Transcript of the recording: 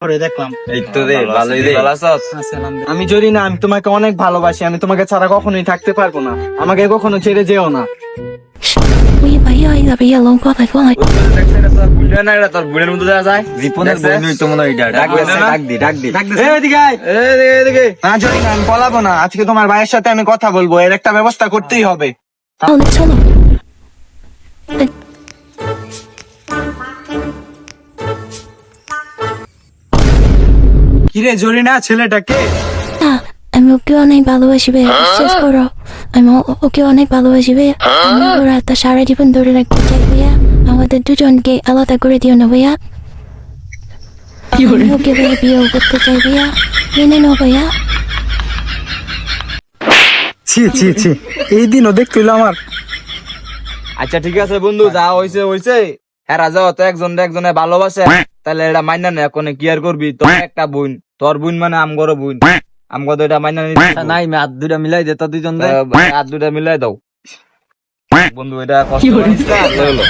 করে দেখলাম। এই তো রে, ভালোই রে। ভালো আছস? আমি যদি না, আমি তোমাকে অনেক ভালোবাসি, আমি তোমাকে ছাড়া কখনোই থাকতে পারবো না, আমাকে কখনো ছেড়ে যেও না। 我以为要一个比较龙光的光来。 দেখছ এটা তোর বুইড়া না, এটা তোর বুইড়ার মধ্যে দেয়া যায়। রিপনের দেখছে? বই নই তো মনে হয় এটা। ডাক বুঝলে দে, না? ডাক দি। এদিকে আয়। এদিকে। না যদি না, আমি পলাবো না, আজকে তোমার ভাইয়ের সাথে আমি কথা বলবো, এর একটা ব্যবস্থা করতেই হবে। 哦，你错了。 কিরে জরিনা, ছেলেটাকে? আমি ওকে অনেক ভালোবাসি ভাইয়া, বিশ্বাস করো। আমি ওকে অনেক ভালোবাসি ভাইয়া। আমি ওর হাতটা সারা জীবন ধরে রাখতে চাই ভাইয়া। আমাদের দুজনকে আলাদা করে দিও না ভাইয়া। আমি ওকে ভাইয়া বিয়েও করতে চাই ভাইয়া। মেনে নাও ভাইয়া। ছি ছি ছি, এই দিনও দেখছিল আমার। আচ্ছা ঠিক আছে বন্ধু, যা হইছে হইছে। এরা যাও তো একজনে ভালোবাসে, তাহলে এটা মাইনা নে, এখন কি আর করবি? তোর একটা বোন, তোর বোন মানে আমগরও বোন, আমগো তো এটা মাইনা নিতে হবে। নাই মে হাত দুইটা মিলাই দে তো দুইজন দে। হাত দুটা মিলাই দাও বন্ধু, এটা কষ্ট হইছে, আর লইলো।